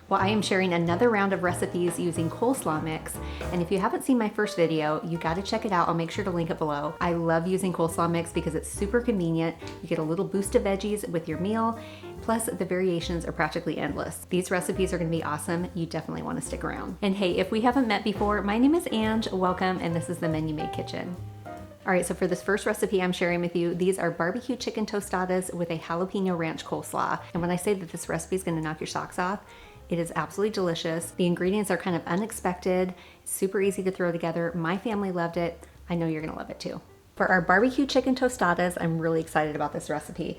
Well, I am sharing another round of recipes using coleslaw mix, and if you haven't seen my first video, you gotta check it out. I'll make sure to link it below. I love using coleslaw mix because it's super convenient. You get a little boost of veggies with your meal, plus the variations are practically endless. These recipes are gonna be awesome. You definitely wanna stick around. And hey, if we haven't met before, my name is Ange, welcome, and this is the Menu Made Kitchen. All right, so for this first recipe I'm sharing with you, these are barbecue chicken tostadas with a jalapeno ranch coleslaw. And when I say that this recipe is gonna knock your socks off, it is absolutely delicious. The ingredients are kind of unexpected, super easy to throw together. My family loved it. I know you're gonna love it too. For our barbecue chicken tostadas, I'm really excited about this recipe.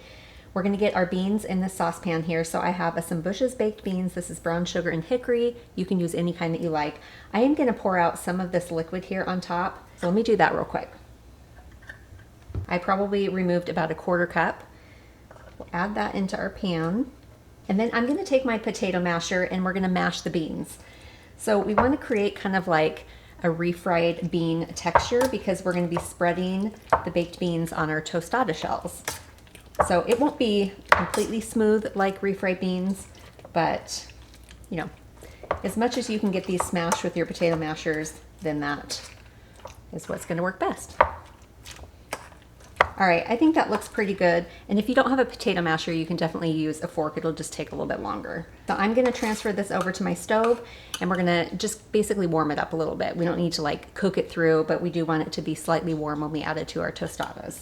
We're gonna get our beans in this saucepan here. So I have some Bush's baked beans. This is brown sugar and hickory. You can use any kind that you like. I am gonna pour out some of this liquid here on top. So let me do that real quick. I probably removed about a quarter cup. We'll add that into our pan. And then I'm gonna take my potato masher and we're gonna mash the beans. So we wanna create kind of like a refried bean texture because we're gonna be spreading the baked beans on our tostada shells. So it won't be completely smooth like refried beans, but you know, as much as you can get these smashed with your potato mashers, then that is what's gonna work best. All right, I think that looks pretty good. And if you don't have a potato masher, you can definitely use a fork. It'll just take a little bit longer. So I'm gonna transfer this over to my stove and we're gonna just basically warm it up a little bit. We don't need to like cook it through, but we do want it to be slightly warm when we add it to our tostadas.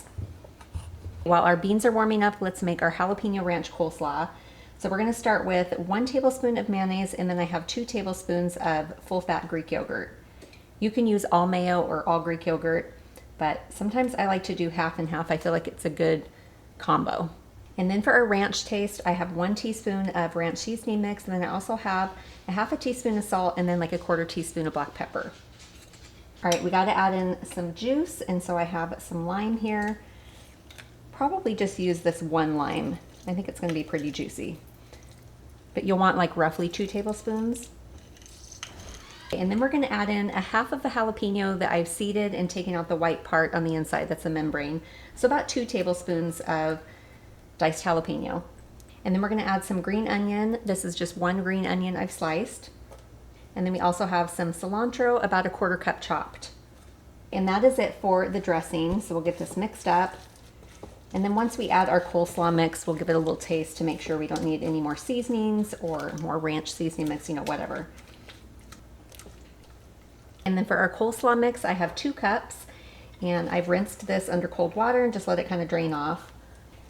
While our beans are warming up, let's make our jalapeno ranch coleslaw. So we're gonna start with 1 tablespoon of mayonnaise and then I have 2 tablespoons of full fat Greek yogurt. You can use all mayo or all Greek yogurt, but sometimes I like to do half and half. I feel like it's a good combo. And then for our ranch taste, I have 1 teaspoon of ranch seasoning mix, and then I also have a half a teaspoon of salt and then like a 1/4 teaspoon of black pepper. All right, we gotta add in some juice, and so I have some lime here. Probably just use this 1 lime. I think it's gonna be pretty juicy. But you'll want like roughly 2 tablespoons. And then we're gonna add in a half of the jalapeno that I've seeded and taken out the white part on the inside, that's a membrane. So about 2 tablespoons of diced jalapeno. And then we're gonna add some green onion. This is just 1 green onion I've sliced. And then we also have some cilantro, about a 1/4 cup chopped. And that is it for the dressing. So we'll get this mixed up. And then once we add our coleslaw mix, we'll give it a little taste to make sure we don't need any more seasonings or more ranch seasoning mix, you know, whatever. And then for our coleslaw mix, I have 2 cups and I've rinsed this under cold water and just let it kind of drain off.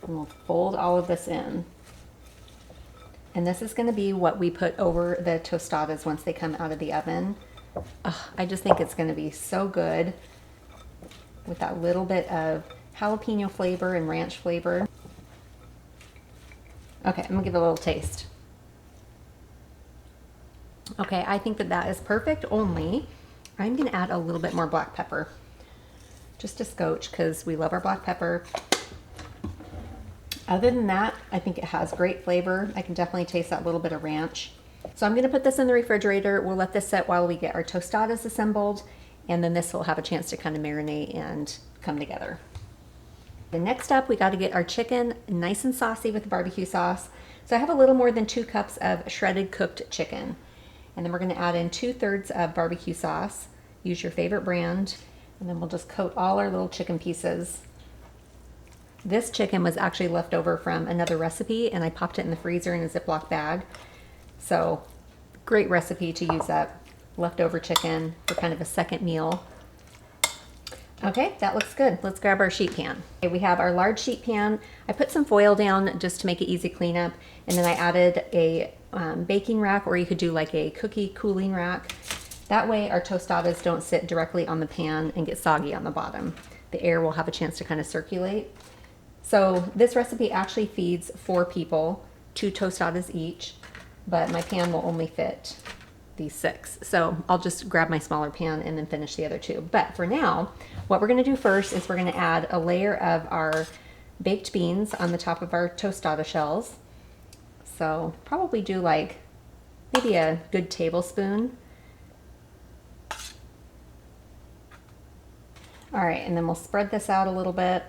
And we'll fold all of this in. And this is gonna be what we put over the tostadas once they come out of the oven. I just think it's gonna be so good with that little bit of jalapeno flavor and ranch flavor. Okay, I'm gonna give it a little taste. Okay, I think that that is perfect, only I'm gonna add a little bit more black pepper. Just a scotch, because we love our black pepper. Other than that, I think it has great flavor. I can definitely taste that little bit of ranch. So I'm gonna put this in the refrigerator. We'll let this set while we get our tostadas assembled, and then this will have a chance to kind of marinate and come together. The next up, we gotta get our chicken nice and saucy with barbecue sauce. So I have a little more than 2 cups of shredded cooked chicken. And then we're gonna add in 2/3 of barbecue sauce. Use your favorite brand. And then we'll just coat all our little chicken pieces. This chicken was actually left over from another recipe and I popped it in the freezer in a Ziploc bag. So great recipe to use up leftover chicken for kind of a second meal. Okay, that looks good. Let's grab our sheet pan. Okay, we have our large sheet pan. I put some foil down just to make it easy cleanup. And then I added a baking rack, or you could do like a cookie cooling rack. That way our tostadas don't sit directly on the pan and get soggy on the bottom. The air will have a chance to kind of circulate. So this recipe actually feeds 4 people, 2 tostadas each, but my pan will only fit these 6. So I'll just grab my smaller pan and then finish the other 2. But for now, what we're gonna do first is we're gonna add a layer of our baked beans on the top of our tostada shells. So probably do like maybe a good tablespoon. All right, and then we'll spread this out a little bit.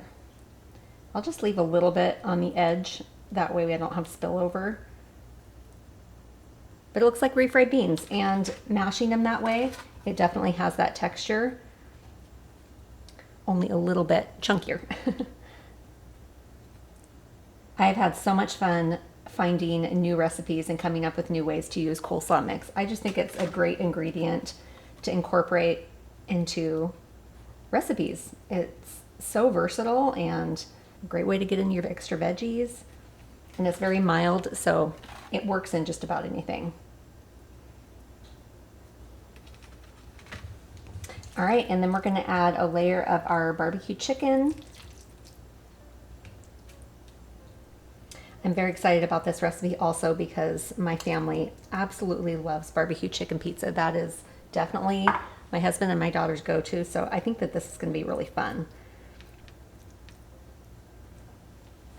I'll just leave a little bit on the edge. That way we don't have spillover. but it looks like refried beans, and mashing them that way, it definitely has that texture, only a little bit chunkier. I've had so much fun finding new recipes and coming up with new ways to use coleslaw mix. I just think it's a great ingredient to incorporate into recipes. It's so versatile and a great way to get in your extra veggies. And it's very mild, so it works in just about anything. All right, and then we're gonna add a layer of our barbecue chicken. I'm very excited about this recipe also because my family absolutely loves barbecue chicken pizza. That is definitely my husband and my daughter's go-to, so I think that this is gonna be really fun.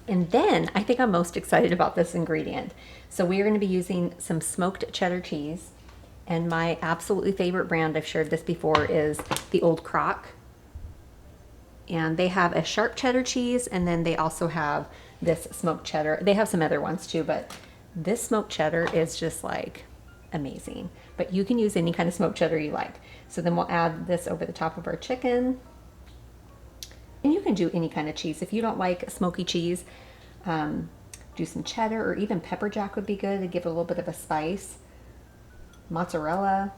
And then I think I'm most excited about this ingredient. So we are gonna be using some smoked cheddar cheese, and my absolutely favorite brand, I've shared this before, is the Old Crock. And they have a sharp cheddar cheese, and then they also have this smoked cheddar. They have some other ones too, but this smoked cheddar is just like amazing. But you can use any kind of smoked cheddar you like. So then we'll add this over the top of our chicken. And you can do any kind of cheese. If you don't like smoky cheese, do some cheddar, or even pepper jack would be good to give it a little bit of a spice. Mozzarella.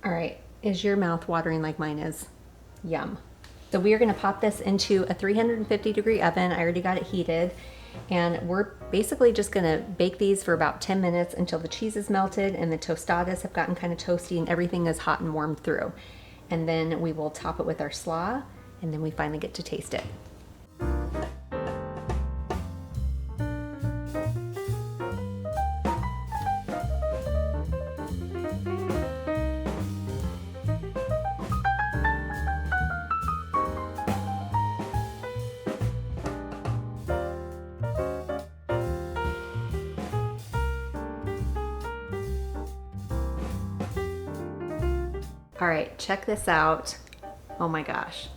All right, is your mouth watering like mine is? Yum. So we are gonna pop this into a 350-degree oven. I already got it heated. And we're basically just gonna bake these for about 10 minutes until the cheese is melted and the tostadas have gotten kind of toasty and everything is hot and warmed through. And then we will top it with our slaw, and then we finally get to taste it. All right, check this out. Oh my gosh.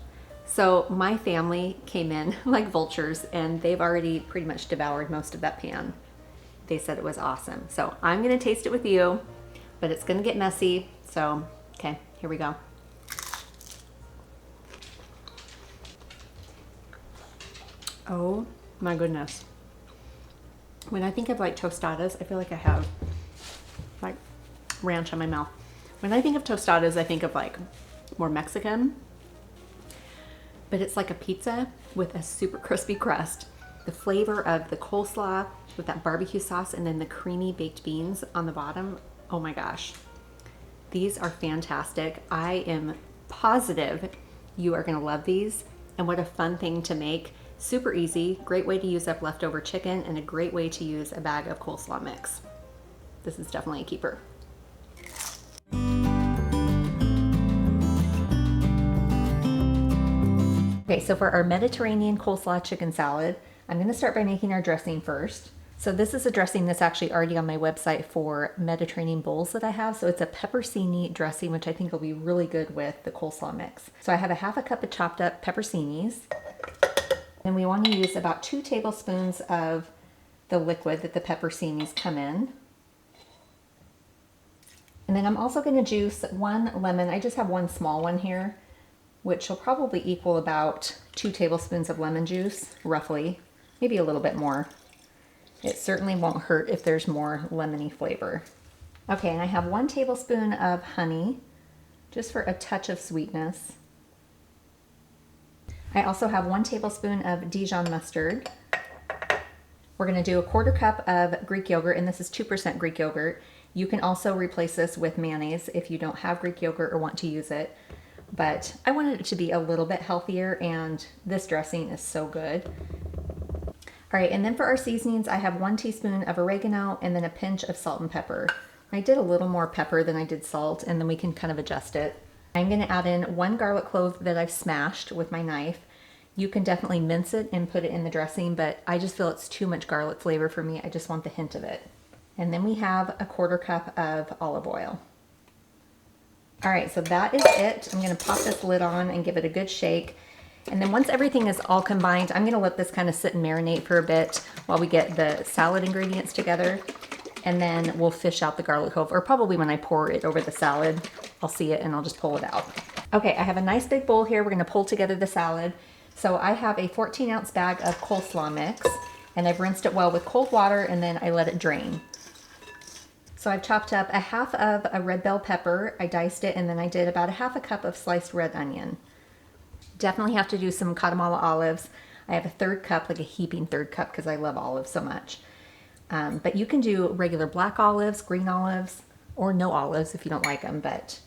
So my family came in like vultures, and they've already pretty much devoured most of that pan. They said it was awesome. So I'm gonna taste it with you, but it's gonna get messy. So, okay, here we go. Oh my goodness. When I think of like tostadas, I feel like I have like ranch on my mouth. When I think of tostadas, I think of like more Mexican, but it's like a pizza with a super crispy crust. The flavor of the coleslaw with that barbecue sauce and then the creamy baked beans on the bottom. Oh my gosh. These are fantastic. I am positive you are gonna love these, and what a fun thing to make. Super easy, great way to use up leftover chicken, and a great way to use a bag of coleslaw mix. This is definitely a keeper. Okay, so for our Mediterranean coleslaw chicken salad, I'm gonna start by making our dressing first. So this is a dressing that's actually already on my website for Mediterranean bowls that I have. So it's a pepperoni dressing, which I think will be really good with the coleslaw mix. So I have a half a cup of chopped up pepperonis. And we want to use about 2 tablespoons of the liquid that the pepperonis come in. And then I'm also going to juice 1 lemon. I just have 1 small one here, which will probably equal about 2 tablespoons of lemon juice, roughly, maybe a little bit more. It certainly won't hurt if there's more lemony flavor. Okay, and I have 1 tablespoon of honey, just for a touch of sweetness. I also have 1 tablespoon of Dijon mustard. We're gonna do a 1/4 cup of Greek yogurt, and this is 2% Greek yogurt. You can also replace this with mayonnaise if you don't have Greek yogurt or want to use it. But I wanted it to be a little bit healthier, and this dressing is so good. All right, and then for our seasonings, I have 1 teaspoon of oregano and then a pinch of salt and pepper. I did a little more pepper than I did salt, and then we can kind of adjust it. I'm gonna add in 1 garlic clove that I've smashed with my knife. You can definitely mince it and put it in the dressing, but I just feel it's too much garlic flavor for me. I just want the hint of it. And then we have a 1/4 cup of olive oil. All right, so that is it. I'm gonna pop this lid on and give it a good shake. And then once everything is all combined, I'm gonna let this kind of sit and marinate for a bit while we get the salad ingredients together. and then we'll fish out the garlic clove, or probably when I pour it over the salad, I'll see it and I'll just pull it out. Okay, I have a nice big bowl here. We're gonna pull together the salad. So I have a 14-ounce bag of coleslaw mix, and I've rinsed it well with cold water, and then I let it drain. So I've chopped up a half of a red bell pepper, I diced it, and then I did about a half a cup of sliced red onion. Definitely have to do some Guatemala olives. I have a third cup, like a heaping third cup, because I love olives so much. But you can do regular black olives, green olives, or no olives if you don't like them, but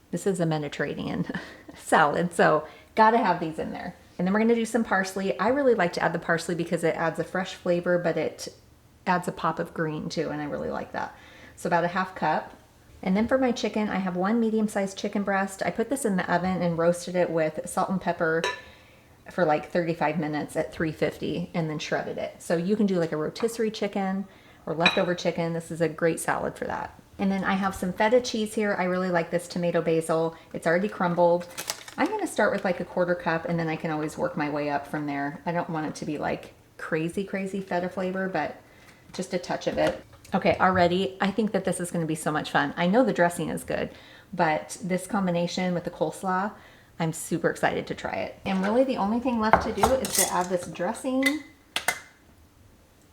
this is a Mediterranean salad, so gotta have these in there. And then we're gonna do some parsley. I really like to add the parsley because it adds a fresh flavor, but it adds a pop of green too, and I really like that. So about a half cup. And then for my chicken, I have one medium-sized chicken breast. I put this in the oven and roasted it with salt and pepper for like 35 minutes at 350, and then shredded it. So you can do like a rotisserie chicken or leftover chicken. This is a great salad for that. And then I have some feta cheese here. I really like this tomato basil. It's already crumbled. I'm gonna start with like a quarter cup, and then I can always work my way up from there. I don't want it to be like crazy feta flavor, but just a touch of it. Okay, already, I think that this is gonna be so much fun. I know the dressing is good, but this combination with the coleslaw, I'm super excited to try it. And really the only thing left to do is to add this dressing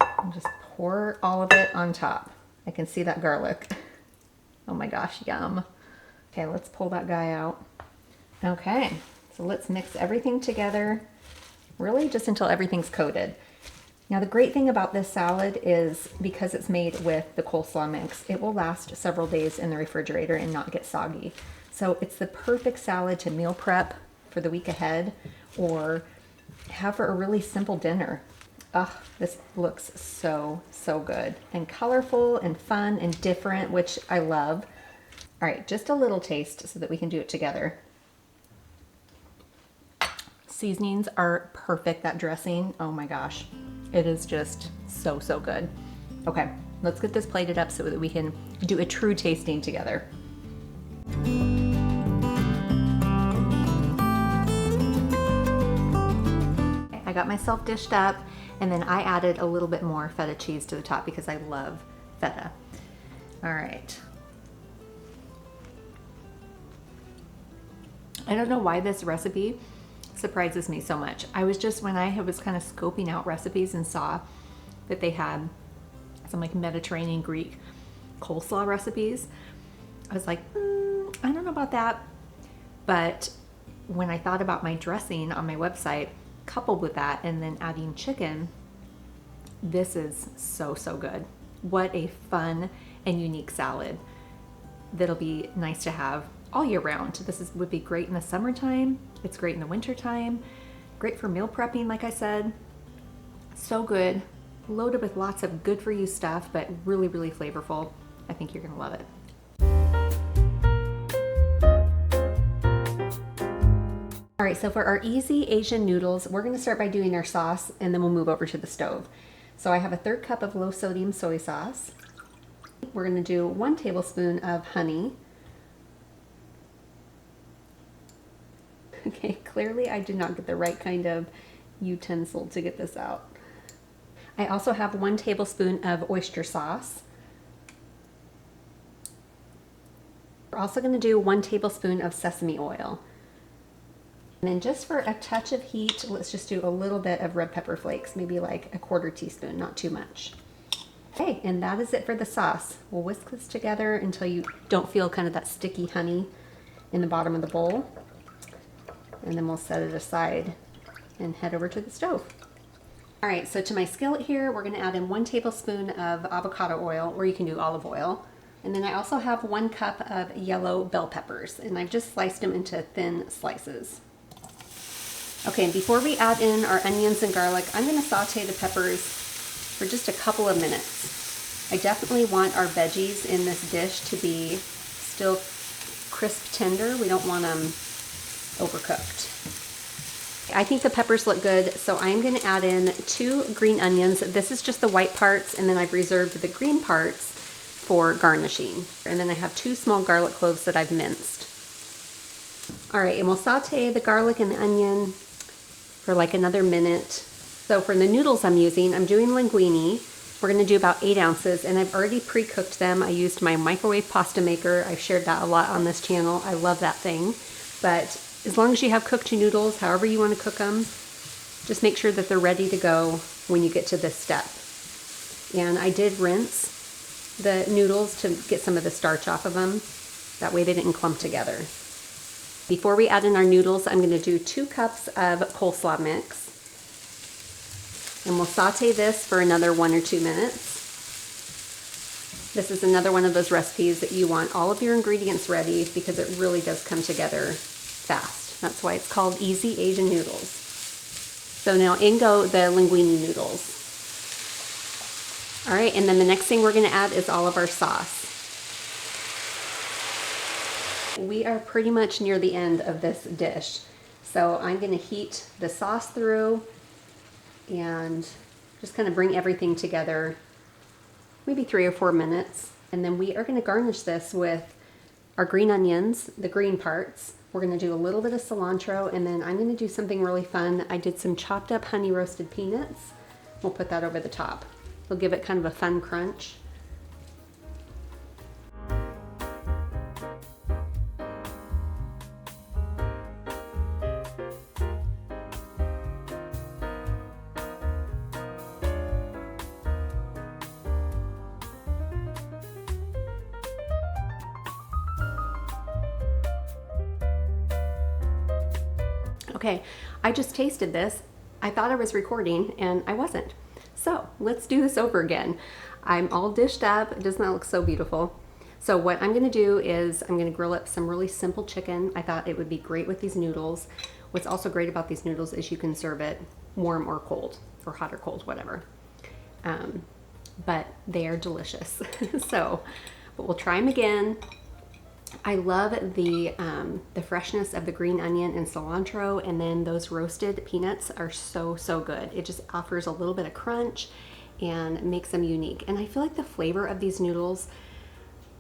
and just pour all of it on top. I can see that garlic. Oh my gosh, yum. Okay, let's pull that guy out. Okay, so let's mix everything together, really just until everything's coated. Now the great thing about this salad is because it's made with the coleslaw mix, it will last several days in the refrigerator and not get soggy. So it's the perfect salad to meal prep for the week ahead, or have for a really simple dinner. Ugh, this looks so good and colorful and fun and different, which I love. All right, just a little taste so that we can do it together. Seasonings are perfect. That dressing, oh my gosh, it is just so good. Okay, let's get this plated up so that we can do a true tasting together. I got myself dished up, and then I added a little bit more feta cheese to the top because I love feta. All right. I don't know why this recipe surprises me so much. I was just, when I was kind of scoping out recipes and saw that they had some like Mediterranean Greek coleslaw recipes, I was like, I don't know about that. But when I thought about my dressing on my website, coupled with that and then adding chicken, this is so good. What a fun and unique salad that'll be nice to have all year round. Would be great in the summertime. It's great in the wintertime. Great for meal prepping, like I said. So good. Loaded with lots of good for you stuff, but really flavorful. I think you're gonna love it. All right, so for our easy Asian noodles, we're gonna start by doing our sauce, and then we'll move over to the stove. So I have a third cup of low sodium soy sauce. We're gonna do 1 tablespoon of honey. Okay, clearly I did not get the right kind of utensil to get this out. I also have 1 tablespoon of oyster sauce. We're also gonna do 1 tablespoon of sesame oil. And then just for a touch of heat, let's just do a little bit of red pepper flakes, maybe like a 1/4 teaspoon, not too much. Okay, and that is it for the sauce. We'll whisk this together until you don't feel kind of that sticky honey in the bottom of the bowl. And then we'll set it aside and head over to the stove. All right, so to my skillet here, we're gonna add in 1 tablespoon of avocado oil, or you can do olive oil. And then I also have 1 cup of yellow bell peppers, and I've just sliced them into thin slices. Okay, and before we add in our onions and garlic, I'm gonna saute the peppers for just a couple of minutes. I definitely want our veggies in this dish to be still crisp tender. We don't want them overcooked. I think the peppers look good, so I'm gonna add in 2 green onions. This is just the white parts, and then I've reserved the green parts for garnishing. And then I have 2 small garlic cloves that I've minced. All right, and we'll saute the garlic and the onion for like another minute. So for the noodles I'm doing linguine. We're gonna do about 8 ounces, and I've already pre-cooked them. I used my microwave pasta maker. I've shared that a lot on this channel. I love that thing. But as long as you have cooked noodles, however you wanna cook them, just make sure that they're ready to go when you get to this step. And I did rinse the noodles to get some of the starch off of them. That way they didn't clump together. Before we add in our noodles, I'm gonna do 2 cups of coleslaw mix. And we'll saute this for another 1 or 2 minutes. This is another one of those recipes that you want all of your ingredients ready because it really does come together fast. That's why it's called Easy Asian Noodles. So now in go the linguine noodles. All right, and then the next thing we're gonna add is all of our sauce. We are pretty much near the end of this dish. So I'm gonna heat the sauce through and just kind of bring everything together, maybe 3 or 4 minutes. And then we are gonna garnish this with our green onions, the green parts. We're gonna do a little bit of cilantro, and then I'm gonna do something really fun. I did some chopped up honey roasted peanuts. We'll put that over the top. It'll give it kind of a fun crunch. Okay, I just tasted this. I thought I was recording and I wasn't. So let's do this over again. I'm all dished up. Doesn't that look so beautiful? So what I'm gonna do is I'm gonna grill up some really simple chicken. I thought it would be great with these noodles. What's also great about these noodles is you can serve it warm or cold, or hot or cold, whatever. But they are delicious. But we'll try them again. I love the freshness of the green onion and cilantro, and then those roasted peanuts are so good. It just offers a little bit of crunch and makes them unique. And I feel like the flavor of these noodles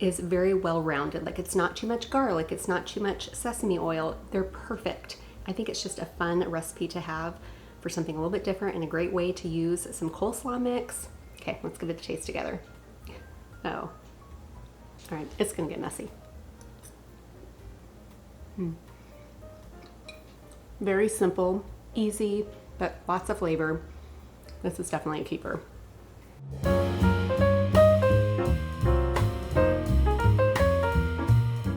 is very well rounded. Like, it's not too much garlic, it's not too much sesame oil. They're perfect. I think it's just a fun recipe to have for something a little bit different, and a great way to use some coleslaw mix. Okay, let's give it a taste together. Oh, all right, it's gonna get messy. Very simple, easy, but lots of flavor. This is definitely a keeper. All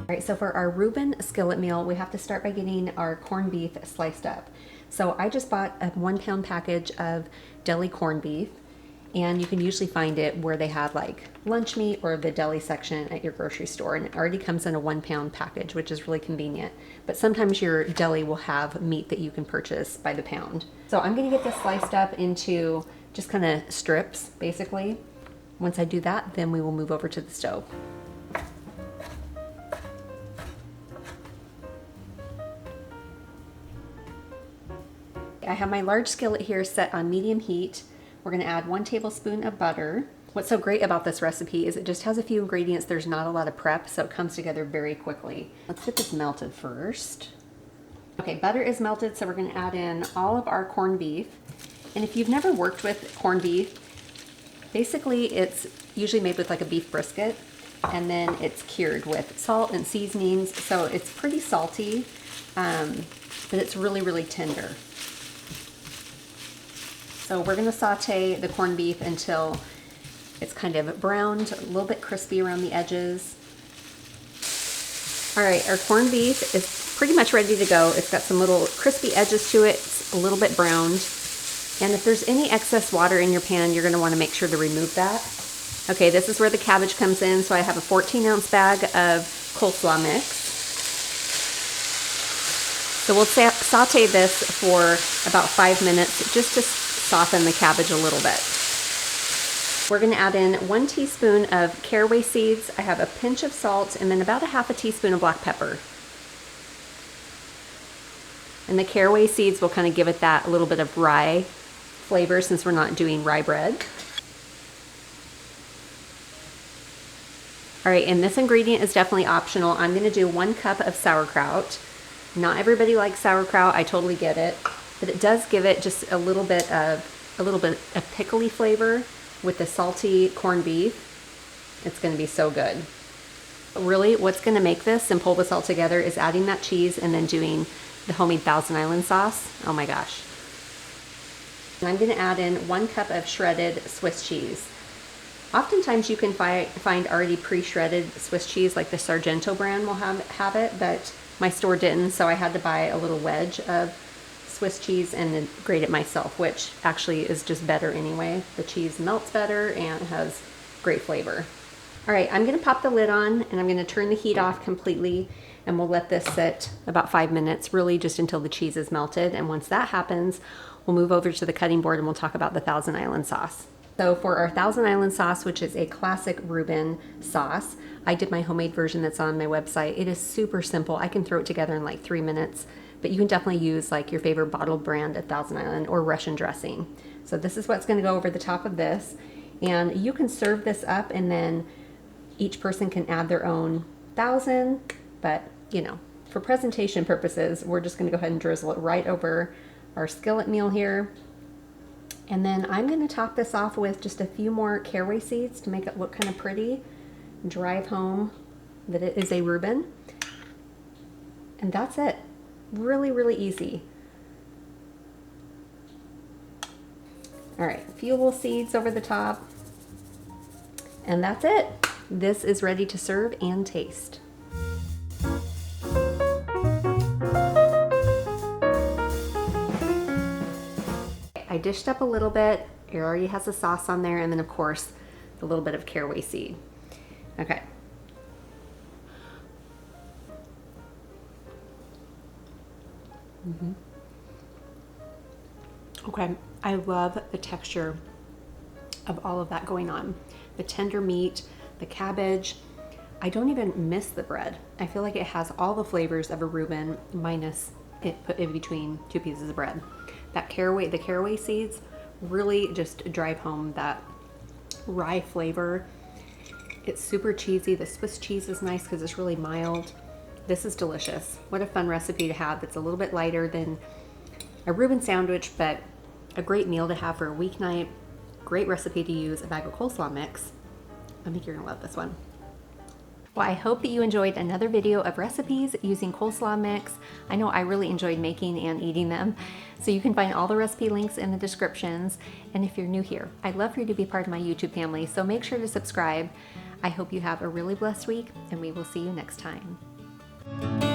right, so for our Ruben skillet meal, we have to start by getting our corned beef sliced up. So I just bought a 1 pound package of deli corned beef, and you can usually find it where they have like lunch meat or the deli section at your grocery store, and it already comes in a 1 pound package, which is really convenient. But sometimes your deli will have meat that you can purchase by the pound. So I'm gonna get this sliced up into just kind of strips, basically. Once I do that, then we will move over to the stove. I have my large skillet here set on medium heat. We're gonna add 1 tablespoon of butter. What's so great about this recipe is it just has a few ingredients. There's not a lot of prep, so it comes together very quickly. Let's get this melted first. Okay, butter is melted, so we're gonna add in all of our corned beef. And if you've never worked with corned beef, basically it's usually made with like a beef brisket, and then it's cured with salt and seasonings, so it's pretty salty, but it's really tender. So we're gonna saute the corned beef until it's kind of browned, a little bit crispy around the edges. All right, our corned beef is pretty much ready to go. It's got some little crispy edges to it, it's a little bit browned. And if there's any excess water in your pan, you're gonna wanna make sure to remove that. Okay, this is where the cabbage comes in. So I have a 14-ounce bag of coleslaw mix. So we'll saute this for about 5 minutes just to soften the cabbage a little bit. We're gonna add in 1 teaspoon of caraway seeds. I have a pinch of salt, and then about a half a teaspoon of black pepper. And the caraway seeds will kind of give it that a little bit of rye flavor since we're not doing rye bread. All right, and this ingredient is definitely optional. I'm gonna do 1 cup of sauerkraut. Not everybody likes sauerkraut, I totally get it, but it does give it just a little bit of pickly flavor. with the salty corned beef, it's gonna be so good. Really, what's gonna make this and pull this all together is adding that cheese and then doing the homemade Thousand Island sauce. Oh my gosh. And I'm gonna add in 1 cup of shredded Swiss cheese. Oftentimes you can find already pre-shredded Swiss cheese, like the Sargento brand will have it, but my store didn't, so I had to buy a little wedge of Swiss cheese and then grate it myself, which actually is just better anyway. The cheese melts better and has great flavor. All right, I'm gonna pop the lid on and I'm gonna turn the heat off completely, and we'll let this sit about 5 minutes, really just until the cheese is melted. And once that happens, we'll move over to the cutting board and we'll talk about the Thousand Island sauce. So for our Thousand Island sauce, which is a classic Ruben sauce, I did my homemade version that's on my website. It is super simple. I can throw it together in like 3 minutes, but you can definitely use like your favorite bottled brand of Thousand Island or Russian dressing. So this is what's gonna go over the top of this. And you can serve this up and then each person can add their own thousand, but you know, for presentation purposes, we're just gonna go ahead and drizzle it right over our skillet meal here. And then I'm gonna top this off with just a few more caraway seeds to make it look kind of pretty, drive home that it is a Ruben. And that's it. Really, really easy. All right, a few little seeds over the top. And that's it. This is ready to serve and taste. I dished up a little bit. It already has the sauce on there, and then of course, a little bit of caraway seed. Okay. Okay, I love the texture of all of that going on. The tender meat, the cabbage. I don't even miss the bread. I feel like it has all the flavors of a Reuben minus it put in between 2 pieces of bread. That caraway, the caraway seeds really just drive home that rye flavor. It's super cheesy. The Swiss cheese is nice because it's really mild. This is delicious. What a fun recipe to have. That's a little bit lighter than a Reuben sandwich, but a great meal to have for a weeknight. Great recipe to use a bag of coleslaw mix. I think you're gonna love this one. Well, I hope that you enjoyed another video of recipes using coleslaw mix. I know I really enjoyed making and eating them. So you can find all the recipe links in the descriptions. And if you're new here, I'd love for you to be part of my YouTube family, so make sure to subscribe. I hope you have a really blessed week, and we will see you next time.